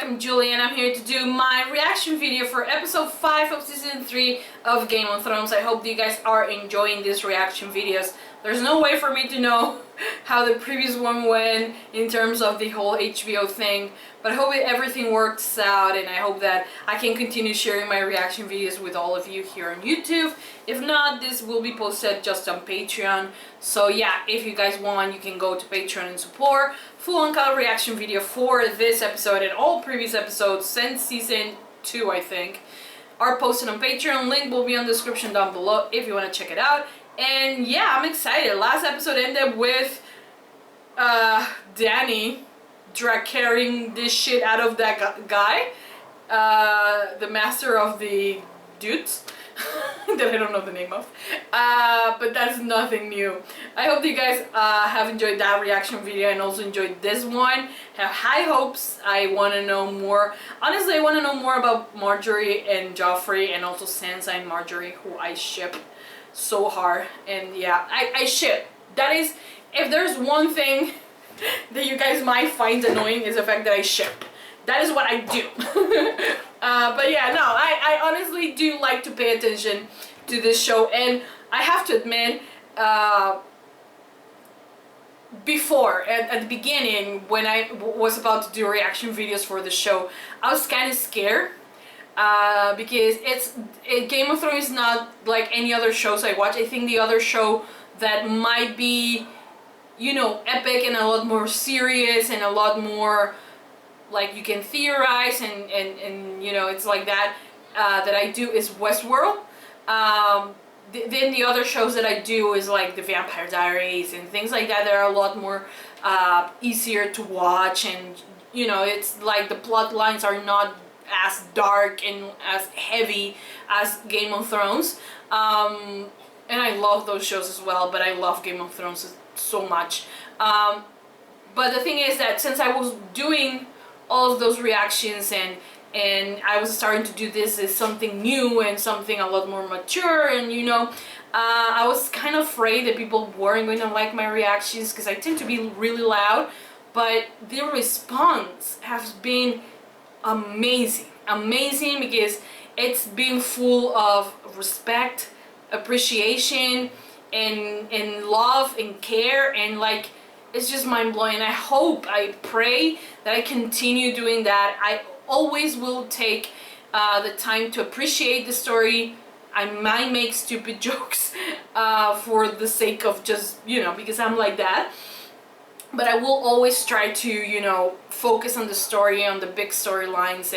back, I'm Julie and I'm here to do my reaction video for episode 5 of season 3 of Game of Thrones. I hope that you guys are enjoying these reaction videos. There's no way for me to know how the previous one went in terms of the whole HBO thing, but I hope everything works out, and I hope that I can continue sharing my reaction videos with all of you here on YouTube. If not, this will be posted just on Patreon. So yeah, if you guys want, you can go to Patreon and support. Full on-color reaction video for this episode and all previous episodes since season 2, I think, are posted on Patreon. Link will be on the description down below if you want to check it out. And yeah, I'm excited. Last episode ended with Danny carrying this shit out of that guy, the master of the dudes that I don't know the name of, but that's nothing new. I hope that you guys have enjoyed that reaction video and also enjoyed this one. Have high hopes. I want to know more. Honestly, I want to know more about Marjorie and Joffrey, and also Sansa and Marjorie, who I ship so hard. And yeah, I ship. That is, if there's one thing that you guys might find annoying, is the fact that I ship. That is what I do. But yeah, no, I honestly do like to pay attention to this show, and I have to admit, before, at the beginning, when I was about to do reaction videos for the show, I was kind of scared. Because Game of Thrones is not like any other shows I watch. I think the other show that might be, you know, epic and a lot more serious and a lot more like you can theorize and you know, it's like that that I do is Westworld. Then the other shows that I do is like the Vampire Diaries and things like that. They're a lot more easier to watch, and you know, it's like the plot lines are not as dark and as heavy as Game of Thrones, and I love those shows as well, but I love Game of Thrones so much. But the thing is that since I was doing all of those reactions and I was starting to do this as something new and something a lot more mature, and you know, I was kind of afraid that people weren't going to like my reactions because I tend to be really loud, but the response has been amazing because it's been full of respect, appreciation, and love and care, and like it's just mind-blowing. I pray that I continue doing that. I always will take the time to appreciate the story. I might make stupid jokes for the sake of just, you know, because I'm like that. But I will always try to, you know, focus on the story, on the big storylines,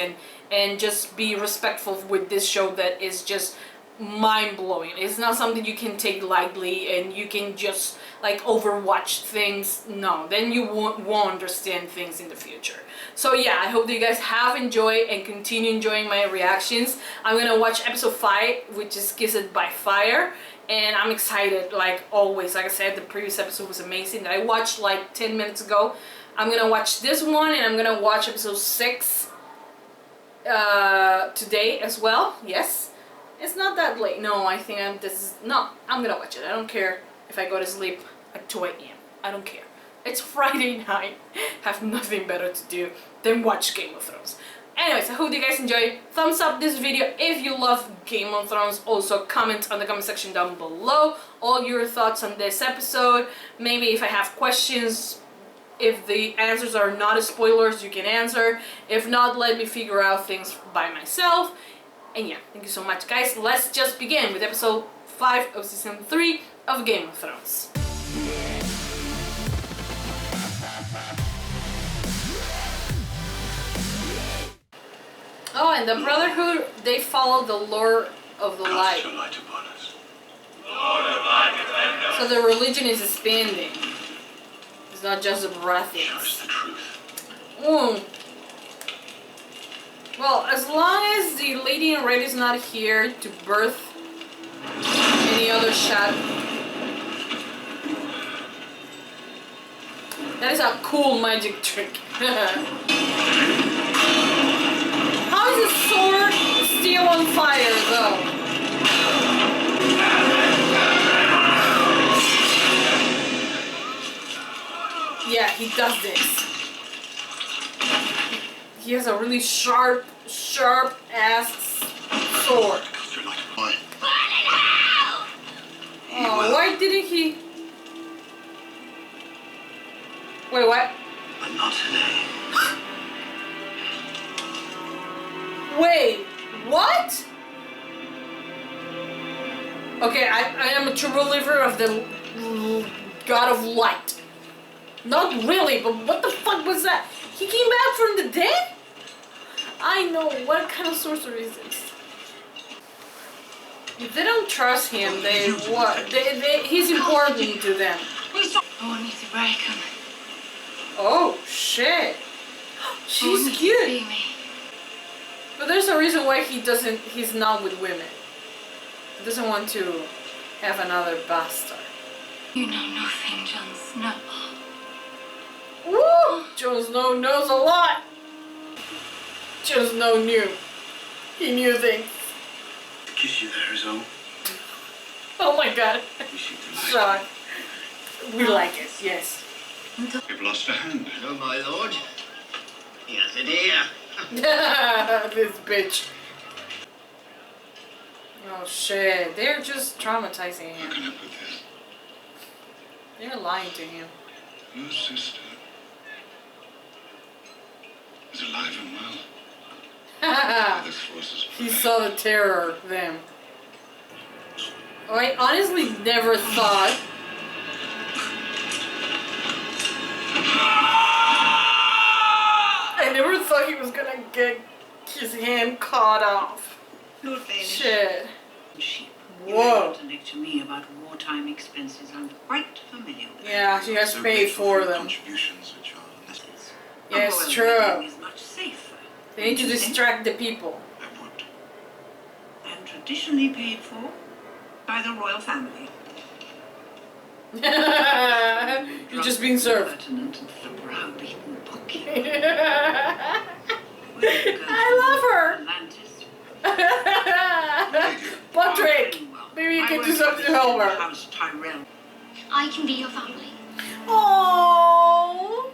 and just be respectful with this show that is just mind-blowing. It's not something you can take lightly and you can just like overwatch things. No, then you won't understand things in the future. So yeah, I hope that you guys have enjoyed and continue enjoying my reactions. I'm gonna watch episode 5, which is Kissed by Fire, and I'm excited like always. Like I said, the previous episode was amazing that I watched like 10 minutes ago. I'm gonna watch this one, and I'm gonna watch episode 6 today as well. Yes, it's not that late. No, I think I'm gonna watch it. I don't care if I go to sleep at 2 AM. I don't care. It's Friday night. Have nothing better to do than watch Game of Thrones. Anyways, I hope you guys enjoy. Thumbs up this video if you love Game of Thrones. Also comment on the comment section down below all your thoughts on this episode. Maybe if I have questions, if the answers are not spoilers, you can answer. If not, let me figure out things by myself. And yeah, thank you so much, guys. Let's just begin with episode 5 of season 3 of Game of Thrones. Oh, and the Brotherhood, they follow the Lord of the Light. So the religion is expanding. It's not just the Baratheons. Well, as long as the Lady in Red is not here to birth any other shot. That is a cool magic trick. How is the sword still on fire though? Yeah, he does this. he has a really sharp ass sword. Oh, why didn't he? Wait, what? But not today. Wait, what? Okay, I am a true believer of the God of Light. Not really, but what the fuck was that? He came back from the dead? I know, what kind of sorcery is this? If they don't trust him, he's important to them. I need to break him. Oh, shit. She's cute. But there's a reason why he's not with women. He doesn't want to have another bastard. You know nothing, Jon Snow. Woo! Jon Snow knows a lot. Jon Snow knew. He knew things. Kiss you there is all. Oh my god. Sean. We like it, yes. You've lost a hand. No, my lord. He has it here. This bitch. Oh shit, they're just traumatizing him. How can I put this? They're lying to him. Your sister is alive and well. This force He saw the terror of them. I honestly never thought. I never thought he was gonna get his hand caught off. Lord Baelish. Shit. Sheep. Whoa. You to me about wartime expenses. I'm quite familiar with Yeah, she has paid for them. Contributions which are necessary. Yes, A true. royal wedding is much safer. They need to distract the people. I would. And traditionally paid for by the royal family. You're just being served. Lieutenant and the brow-beaten bookkeeper. I love her. Atlantis. Patrick, maybe you can do something to help her. House Tyrell. I can be your family. Oh,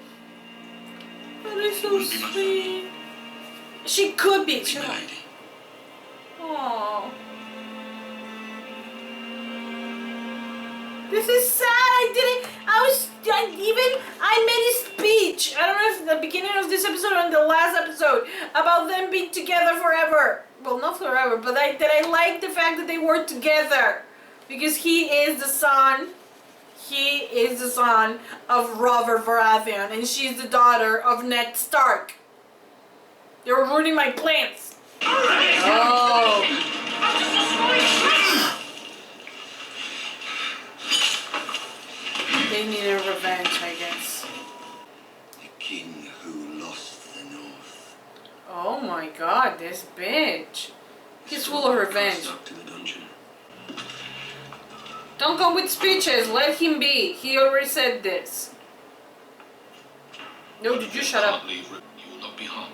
that is so sweet. She could be. Be my lady. Oh, this is sad. I made a speech. I don't know if the beginning of this episode or in the last episode about them being together forever. Well, not forever, but that I like the fact that they were together because he is the son. He is the son of Robert Baratheon, and she's the daughter of Ned Stark. You're ruining my plans. Oh. They needed revenge, I guess. The king who lost the north. Oh my god, this bitch. He's full of revenge. Cast up to the dungeon. Don't come with speeches, let him be. He already said this. No, did you shut up? You will not be harmed.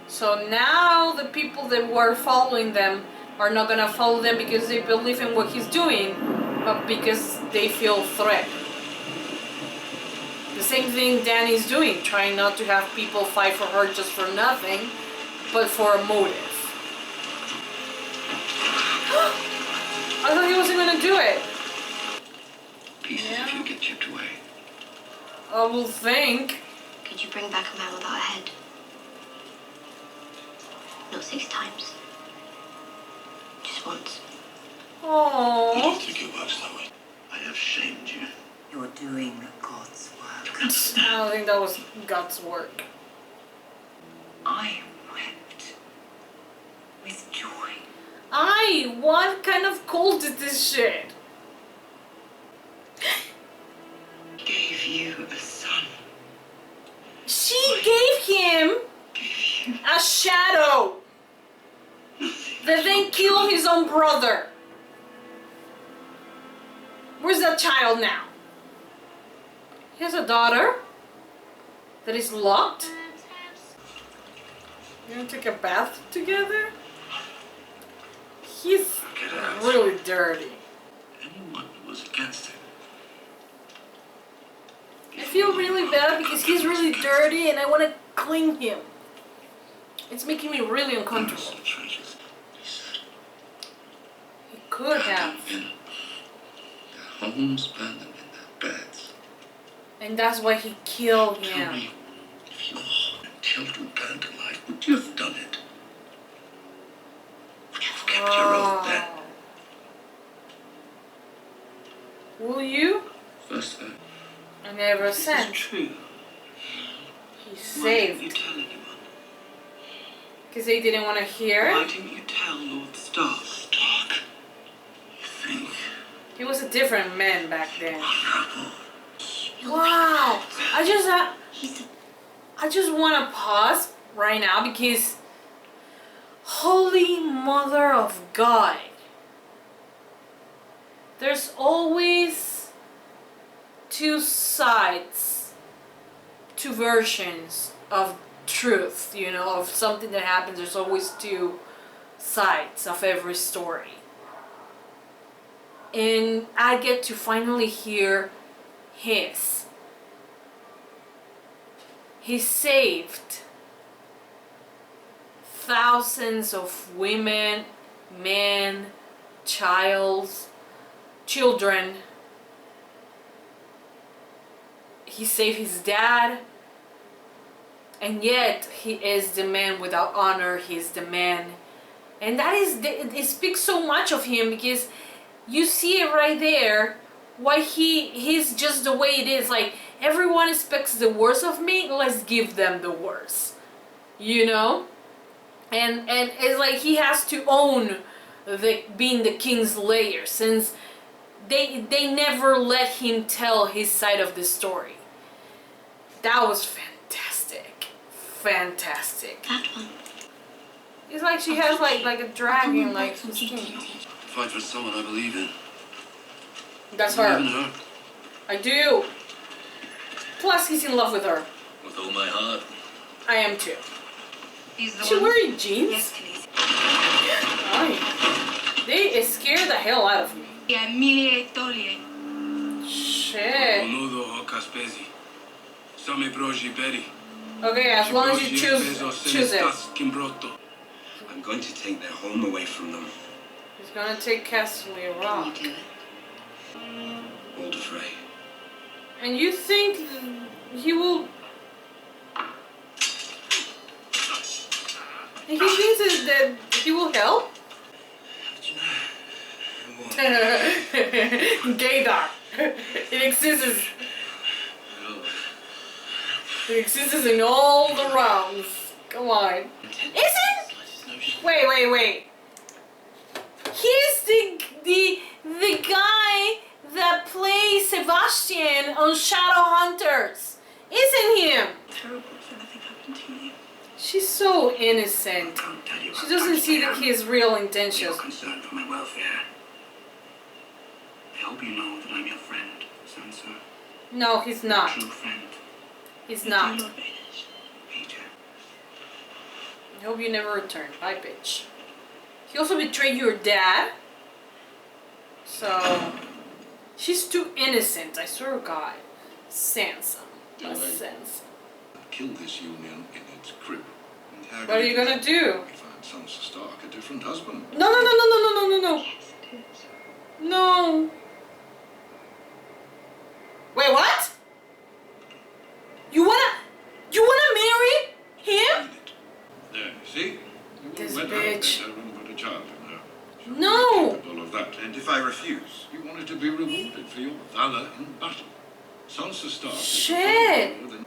So now the people that were following them are not gonna follow them because they believe in what he's doing, but because they feel threat. The same thing Dany's doing, trying not to have people fight for her just for nothing, but for a motive. I thought he wasn't gonna do it. Pieces Yeah. if you get chipped away. I will think. Could you bring back a man without a head? Not 6 times. Just once. I Aww. don't think it works that way. I have shamed you. You're doing God's work. I don't think that was God's work. I wept with joy. What kind of cult is this shit? Gave you a son. She gave him Gave you a shadow that then killed his own brother. Where's that child now? He has a daughter that is locked. You gonna take a bath together? He's Get out. really dirty. Anyone who was against it. I feel really bad because he's really dirty and I want to clean him. It's making me really uncomfortable. He could have. Their homes, abandoned in their beds. And that's why he killed Tell him. me, if your children burned alive, would you have done it? Would you have kept your oath then? Will you? First, And ever This is since, true. he Why didn't you saved. tell anyone? Because they didn't want to hear Why it. didn't you tell Lord Stark? Stark. You think? He was a different man back then. Honorable. Wow! He's I just want to pause right now because Holy Mother of God. There's always two sides, two versions of truth, you know, of something that happens. There's always two sides of every story. And I get to finally hear his. He saved thousands of women, men, children. He saved his dad, and yet he is the man without honor. He's the man, and that is it speaks so much of him because you see it right there. Why he's just the way it is. Like everyone expects the worst of me. Let's give them the worst, you know. And it's like he has to own being the king's layer since they never let him tell his side of the story. That was fantastic. Fantastic. that one. It's like she has like a dragon like Some skin. Fight for someone I believe in. That's Believe in her. her. I do. Plus he's in love with her. With all my heart. I am too. He's the She one. wearing jeans? Yes, please. Aye. They scare the hell out of me. JuliaVitoria. Shit. Menudo o caspezi. Same proji beri. Okay, as long as you choose it. I'm going to take their home away from them. He's gonna take Castle Rock. Can you do it? Old Frey. And you think he will... He thinks that he will help? Gaydar. It exists. It exists in all the realms. Come on. Isn't? Wait. He's the guy that plays Sebastian on Shadowhunters. Isn't him? Terrible if anything happened to you. She's so innocent. Can't tell you She how doesn't much see I am. his real You're intentions. concerned for my welfare. I hope you know that I'm your friend, Sansa. No, he's not. True friend. He's You not. do, Lord Baelish. Peter. I hope you never return. Bye, bitch. He also betrayed your dad. So... She's too innocent, I swear to God. Sansa. Right. Sansa. Kill this union in its crib. What are you gonna do? We find Sansa Stark a different husband. No. No. Wait, what? You wanna marry him? There, you see? You This went bitch. out and put a child in her. She'll be No. capable of that. And if I refuse? You wanted to be rewarded for your valor in battle. Sansa Stark is Shit. more than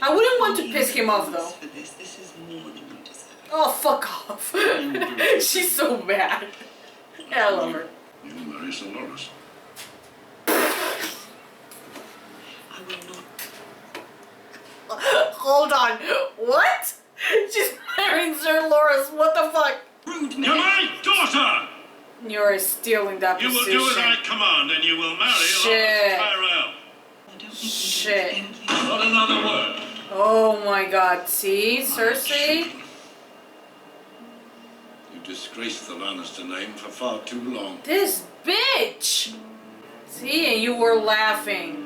I wouldn't want to piss him off though. For this is more than you deserve. Oh, fuck off. She's so bad. Yeah, I love her. you marry Sir Loras. I will not. Hold on. What? She's marrying Sir Loras. What the fuck? Rude You're man. my daughter! You're still in that You will position. do as I command, and you will marry Shit. Tyrell. I don't think Shit. you can do this again, Not another word. Oh my god. See, Cersei? You disgraced the Lannister name for far too long. This bitch! See, and you were laughing.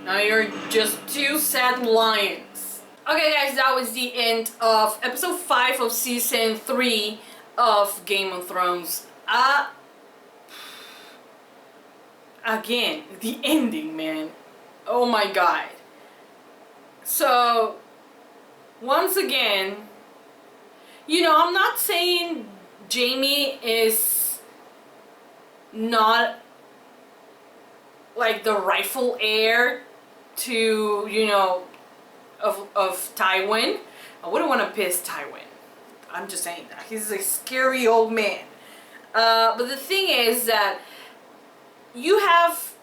Now you're just two sad lions. Okay guys, that was the end of episode 5 of season 3 of Game of Thrones. Again, the ending, man. Oh my god. So, once again, you know, I'm not saying Jaime is not like the rightful heir to, you know, of Tywin. I wouldn't want to piss Tywin. I'm just saying that. He's a scary old man. But the thing is that you have,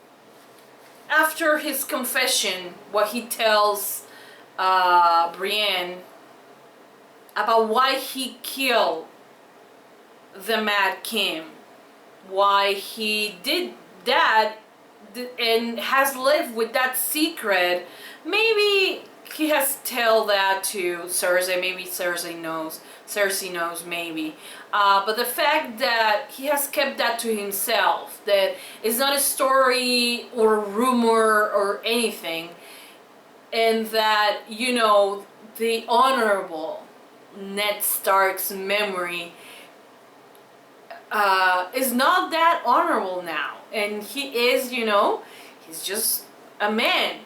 after his confession, what he tells Brienne about why he killed the Mad King, why he did that, and has lived with that secret. Maybe he has to tell that to Cersei. Maybe Cersei knows, maybe. But the fact that he has kept that to himself, that it's not a story or rumor or anything, and that, you know, the honorable Ned Stark's memory is not that honorable now. And he is, you know, he's just a man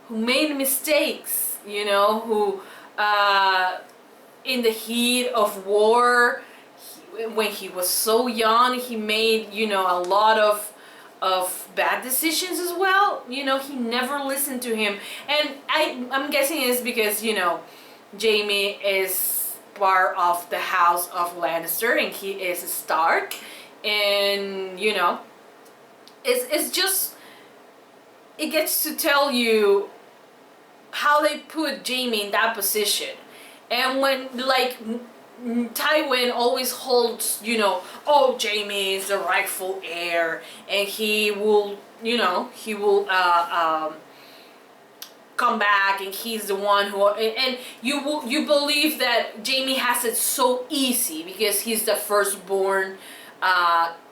who made mistakes, you know, who in the heat of war, when he was so young, he made, you know, a lot of bad decisions as well. You know, he never listened to him. And I'm guessing it's because, you know, Jaime is part of the house of Lannister and he is a Stark. And, you know, it's just, it gets to tell you how they put Jaime in that position. And when, like, Tywin always holds, you know, oh, Jaime is the rightful heir, and he will, you know, he will come back, and he's the one who, and you believe that Jaime has it so easy because he's the firstborn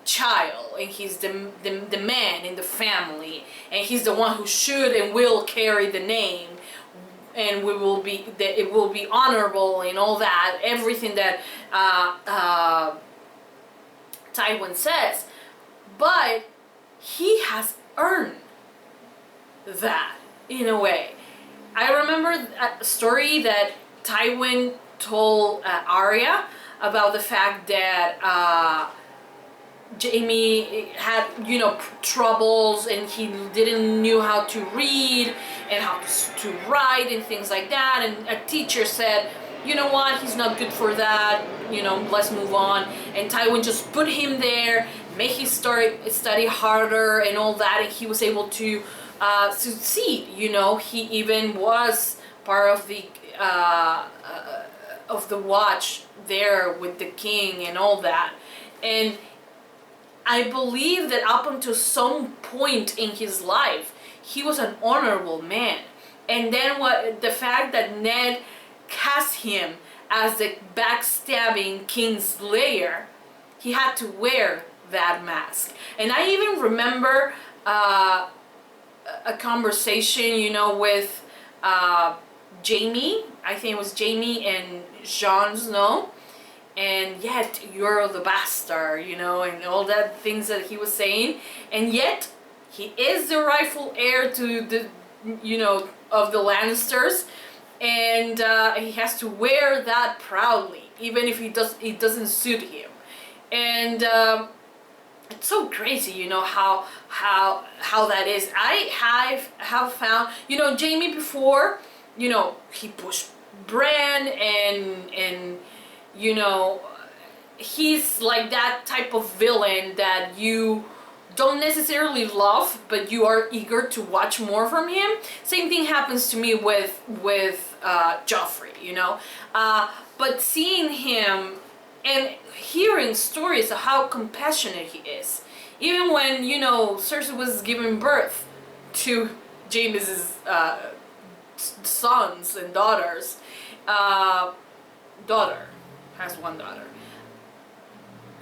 child, and he's the man in the family, and he's the one who should and will carry the name, and it will be honorable and all that, everything that Tywin says. But he has earned that in a way. I remember a story that Tywin told Arya about the fact that Jaime had, you know, troubles, and he didn't knew how to read and how to write and things like that, and a teacher said, you know what, he's not good for that, you know, let's move on. And Tywin just put him there, made him study harder and all that, and he was able to succeed. You know, he even was part of the watch there with the king and all that. And I believe that up until some point in his life, he was an honorable man. And then the fact that Ned cast him as the backstabbing Kingslayer, he had to wear that mask. And I even remember a conversation, you know, with Jaime. I think it was Jaime and Jon Snow. And yet you're the bastard, you know, and all that things that he was saying. And yet he is the rightful heir to the, you know, of the Lannisters. And he has to wear that proudly, even if it doesn't suit him. And it's so crazy, you know, how that is. I have found, you know, Jaime before, you know, he pushed Bran, and you know, he's like that type of villain that you don't necessarily love, but you are eager to watch more from him. Same thing happens to me with Joffrey, you know. But seeing him and hearing stories of how compassionate he is, even when, you know, Cersei was giving birth to Jaime's sons and daughters, daughter has one daughter.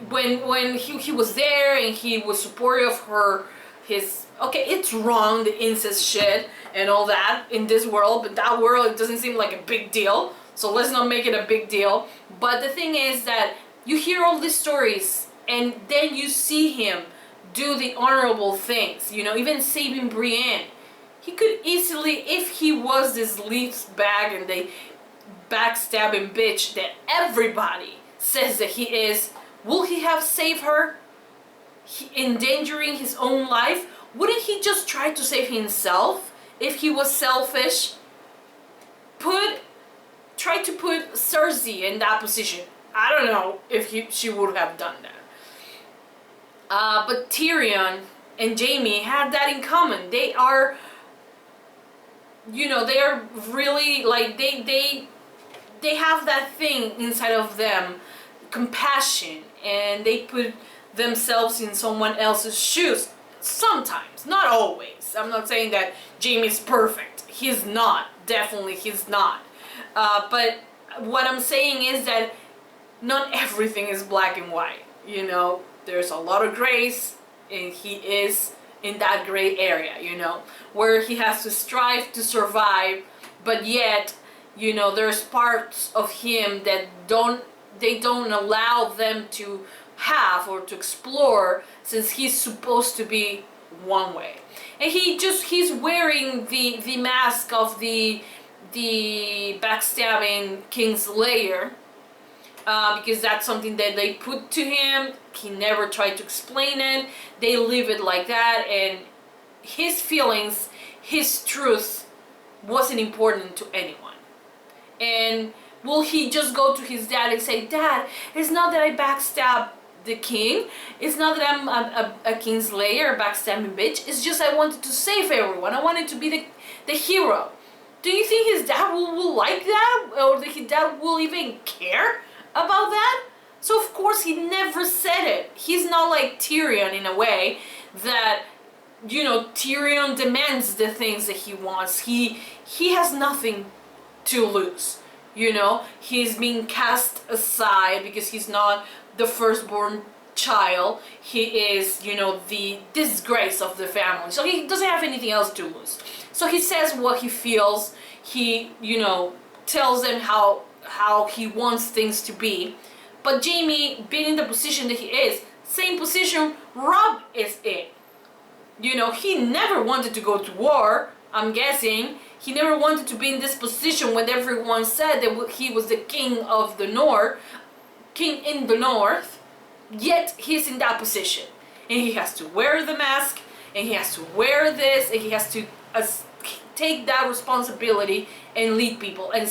When he was there and he was supportive of his, okay, it's wrong, the incest shit and all that in this world, but that world, it doesn't seem like a big deal, so let's not make it a big deal. But the thing is that you hear all these stories and then you see him do the honorable things, you know, even saving Brienne. He could easily, if he was this leaf bag and the backstabbing bitch that everybody says that he is, will he have saved her, endangering his own life? Wouldn't he just try to save himself if he was selfish? Try to put Cersei in that position. I don't know if she would have done that. But Tyrion and Jaime had that in common. They are, you know, they are really like, they have that thing inside of them, compassion, and they put themselves in someone else's shoes. Sometimes, not always. I'm not saying that Jaime's perfect. He's not. Definitely he's not. But what I'm saying is that not everything is black and white. You know, there's a lot of grays, and he is in that gray area, you know, where he has to strive to survive, but yet, you know, there's parts of him that don't allow them to have or to explore, since he's supposed to be one way. And he's wearing the mask of the backstabbing Kingslayer, because that's something that they put to him. He never tried to explain it. They leave it like that, and his feelings, his truth wasn't important to anyone. And will he just go to his dad and say, "Dad, it's not that I backstab the king, it's not that I'm a Kingslayer, a backstabbing bitch, it's just I wanted to save everyone, I wanted to be the hero"? Do you think his dad will like that? Or his dad will even care about that? So of course he never said it. He's not like Tyrion in a way that, you know, Tyrion demands the things that he wants. He has nothing to lose, you know. He's being cast aside because he's not the firstborn child. He is, you know, the disgrace of the family. So he doesn't have anything else to lose. So he says what he feels. He, you know, tells them how he wants things to be. But Jaime, being in the position that he is, same position Robb is in. You know, he never wanted to go to war, I'm guessing. He never wanted to be in this position when everyone said that he was the king of the north, king in the north, yet he's in that position. And he has to wear the mask, and he has to wear this, and he has to take that responsibility and lead people. And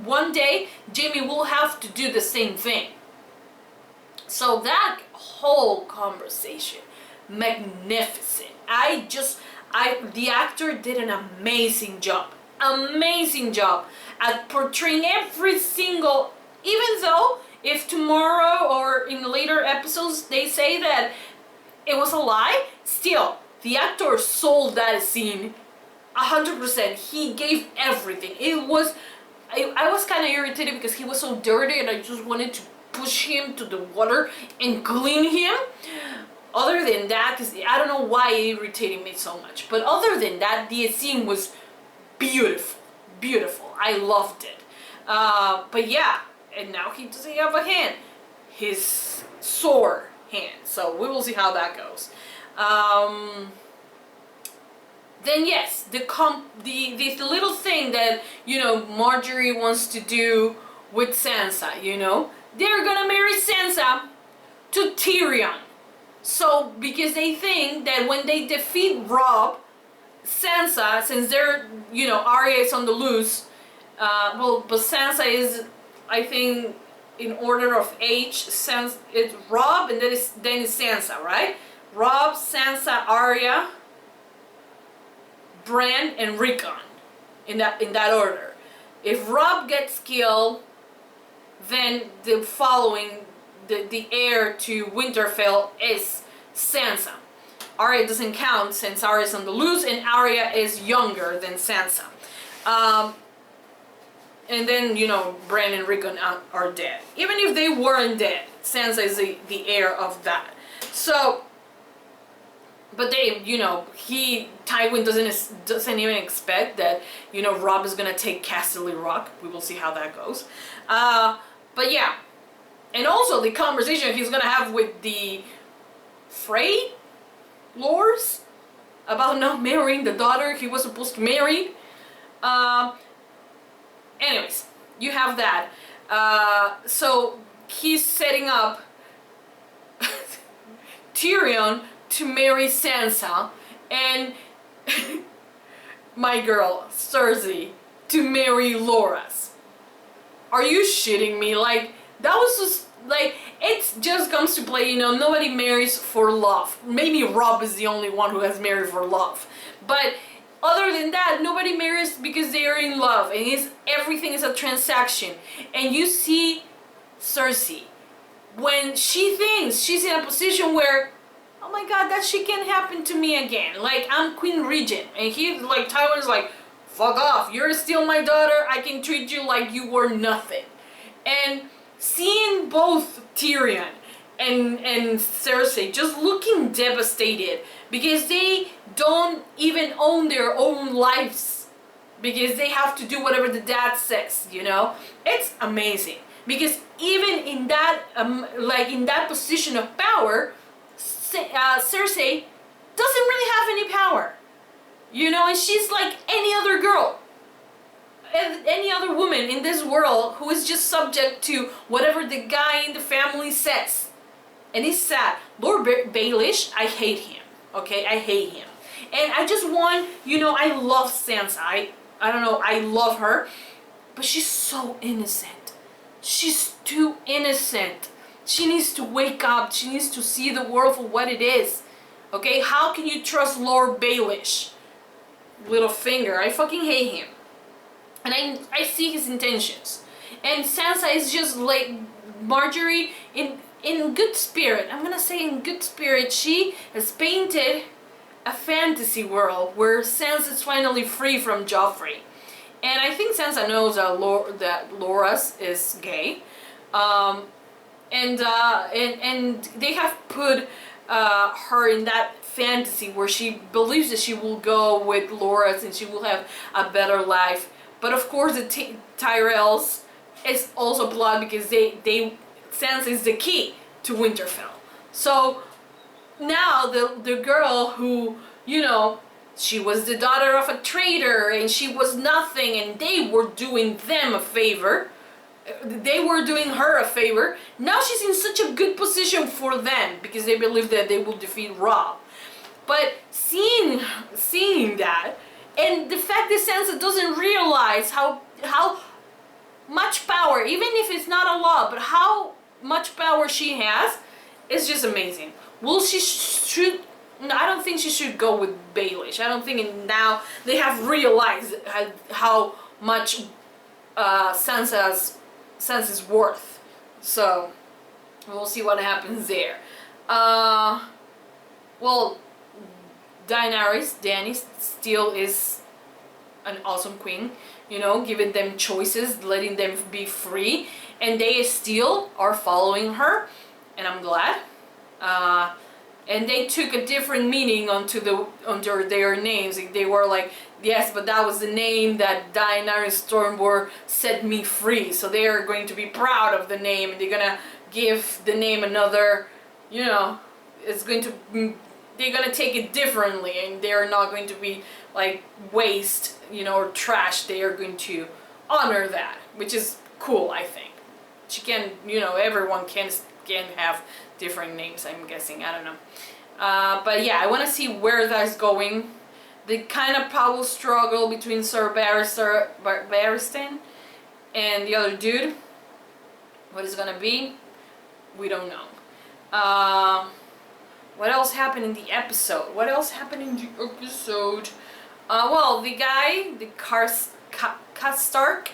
one day, Jaime will have to do the same thing. So that whole conversation, magnificent. The actor did an amazing job at portraying every single, even though if tomorrow or in later episodes they say that it was a lie, still, the actor sold that scene 100%. He gave everything. I was kind of irritated because he was so dirty and I just wanted to push him to the water and clean him. Other than that, because I don't know why it irritated me so much, but other than that, the scene was beautiful. I loved it. But yeah, and now he doesn't have a hand, his sore hand. So we will see how that goes. Then yes, this little thing that, you know, Marjorie wants to do with Sansa, you know, they're gonna marry Sansa to Tyrion. So because they think that when they defeat Robb, Sansa, since they're, you know, Arya is on the loose, but Sansa is, I think, in order of age, it's Robb and then it's Sansa, right? Robb, Sansa, Arya, Bran, and Rickon, in that order. If Robb gets killed, then the following, the heir to Winterfell is Sansa. Arya doesn't count since Arya is on the loose and Arya is younger than Sansa. And then, you know, Bran and Rickon are dead. Even if they weren't dead, Sansa is the heir of that. So but they, you know, Tywin doesn't even expect that, you know, Robb is gonna take Castle Rock. We will see how that goes. But yeah, and also the conversation he's gonna have with the Frey lords about not marrying the daughter he was supposed to marry. Anyways, you have that. So he's setting up Tyrion to marry Sansa, and my girl Cersei to marry Loras. Are you shitting me? Like, that was just like, it just comes to play, you know, nobody marries for love. Maybe Robb is the only one who has married for love, but other than that, nobody marries because they are in love, and everything is a transaction. And you see Cersei, when she thinks she's in a position where, oh my god, that shit can happen to me again. Like, I'm Queen Regent, and Tywin's like, fuck off, you're still my daughter, I can treat you like you were nothing. And seeing both Tyrion and Cersei just looking devastated because they don't even own their own lives, because they have to do whatever the dad says, you know? It's amazing, because even in that in that position of power, Cersei doesn't really have any power, you know, and she's like any other girl, any other woman in this world who is just subject to whatever the guy in the family says. And it's sad. Lord Baelish, I hate him, okay? I hate him. And I just want, you know, I love Sansa. I don't know, I love her, but she's so innocent. She's too innocent. She needs to wake up. She needs to see the world for what it is. Okay? How can you trust Lord Baelish? Little finger. I fucking hate him. And I see his intentions. And Sansa is just like Marjorie in good spirit. I'm gonna say in good spirit. She has painted a fantasy world where Sansa is finally free from Joffrey. And I think Sansa knows that Loras is gay. And they have put her in that fantasy where she believes that she will go with Loras and she will have a better life. But of course the Tyrells is also blood, because Sansa is the key to Winterfell. So now the girl who, you know, she was the daughter of a traitor and she was nothing, and they were doing them a favor. They were doing her a favor. Now she's in such a good position for them because they believe that they will defeat Robb. But seeing that, and the fact that Sansa doesn't realize how much power, even if it's not a lot, but how much power she has, is just amazing. Will she should? No, I don't think she should go with Baelish. I don't think now they have realized how much Sansa's worth. So we'll see what happens there. Well, Dany still is an awesome queen, you know, giving them choices, letting them be free, and they still are following her, and I'm glad. And they took a different meaning under their names. They were like, yes, but that was the name that Daenerys Stormborn set me free. So they are going to be proud of the name, and they're gonna give the name another, you know, they're gonna take it differently, and they're not going to be like waste, you know, or trash. They are going to honor that, which is cool, I think. She can, you know, everyone can have different names, I'm guessing. I don't know. But yeah, I want to see where that's going. The kind of power struggle between Sir Barristan and the other dude. What is gonna be? We don't know. What else happened in the episode? Well, the guy, the Stark,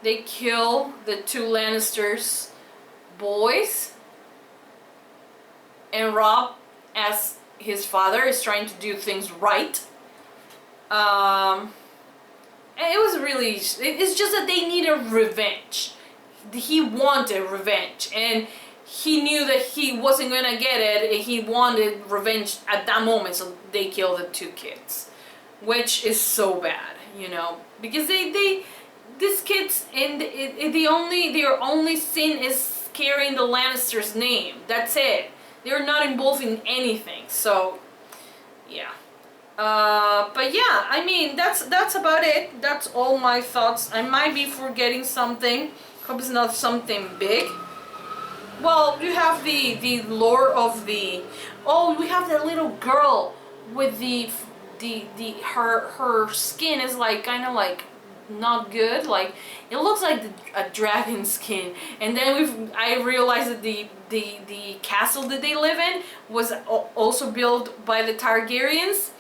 they kill the two Lannisters boys. And Robb, as his father, is trying to do things right. And it was really, it's just that they needed revenge. He wanted revenge. And he knew that he wasn't gonna get it, and he wanted revenge at that moment, so they killed the 2 kids, which is so bad, you know, because these kids, and their only sin is carrying the Lannister's name. That's it. They're not involved in anything. So, yeah. But yeah, I mean, that's about it. That's all my thoughts. I might be forgetting something. Hope it's not something big. Well, you have the lore of the... Oh, we have that little girl with her skin is like kind of like not good. Like it looks like a dragon skin. And then I realized that the castle that they live in was also built by the Targaryens.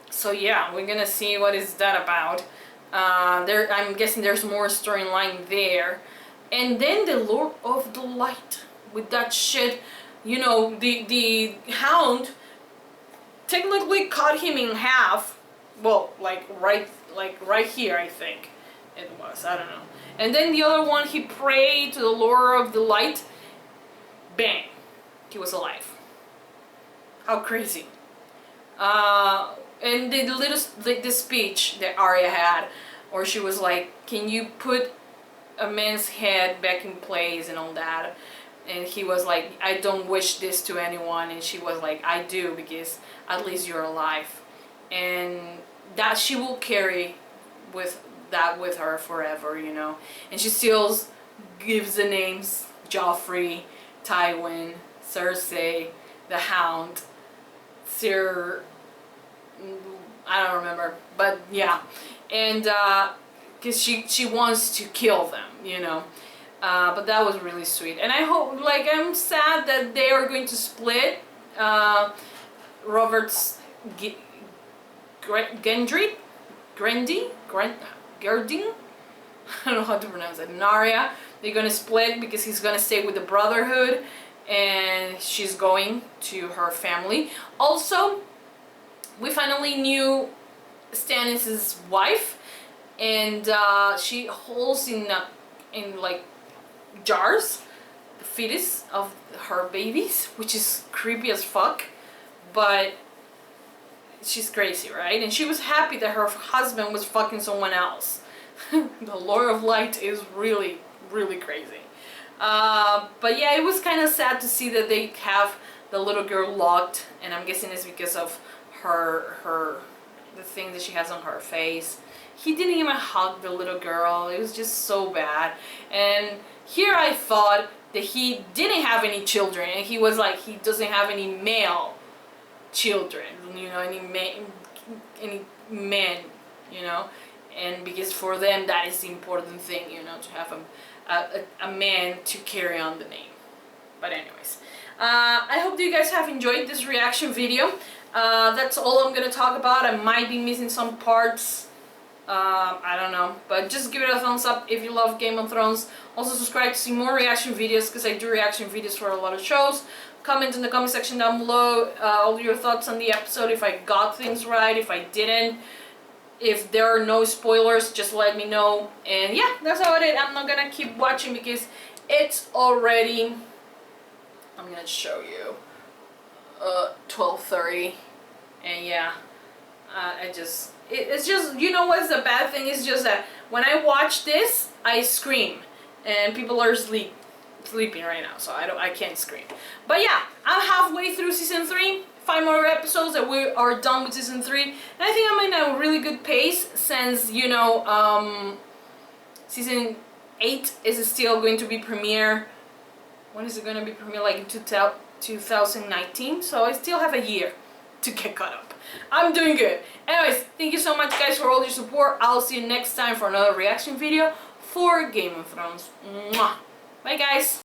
So yeah, we're gonna see what is that about. I'm guessing there's more storyline there. And then the Lord of the Light with that shit, you know, the Hound technically cut him in half. Well, like right here, I think it was. I don't know. And then the other one, he prayed to the Lord of the Light. Bang, he was alive. How crazy. And the speech that Arya had, or she was like, "Can you put a man's head back in place," and all that, and he was like, "I don't wish this to anyone," and she was like, "I do, because at least you're alive," and that she will carry with her forever, you know. And she still gives the names Joffrey, Tywin, Cersei, the Hound, Sir, I don't remember, but yeah, and because she wants to kill them, you know. But that was really sweet, and I hope, like, I'm sad that they are going to split. Robert's Gendry, Gerding, I don't know how to pronounce it, Narya, they're gonna split because he's gonna stay with the Brotherhood and she's going to her family. Also, we finally knew Stannis' wife, and she holds in like jars the fetus of her babies, which is creepy as fuck, but she's crazy, right? And she was happy that her husband was fucking someone else. The Lord of Light is really, really crazy. But yeah, it was kind of sad to see that they have the little girl locked, and I'm guessing it's because of the thing that she has on her face. He didn't even hug the little girl. It was just so bad. And here I thought that he didn't have any children, and he was like, he doesn't have any male children, you know, any men, you know, and because for them that is the important thing, you know, to have a man to carry on the name. But anyways, I hope that you guys have enjoyed this reaction video. That's all I'm gonna talk about. I might be missing some parts. I don't know, but just give it a thumbs up if you love Game of Thrones. Also subscribe to see more reaction videos, because I do reaction videos for a lot of shows. Comment in the comment section down below all your thoughts on the episode, if I got things right, if I didn't. If there are no spoilers, just let me know. And yeah, that's about it. I'm not gonna keep watching because it's already, I'm gonna show you, 12:30. And yeah, it's just, you know what's the bad thing? It's just that when I watch this, I scream, and people are sleeping right now, so I can't scream. But yeah, I'm halfway through season 3. 5 more episodes and we are done with season 3. And I think I'm in a really good pace, since, you know, season 8 is still going to be premiere. When is it going to be premiere? Like in 2019. So I still have a year to get caught up. I'm doing good. Anyways, thank you so much guys for all your support. I'll see you next time for another reaction video for Game of Thrones. Mwah. Bye guys.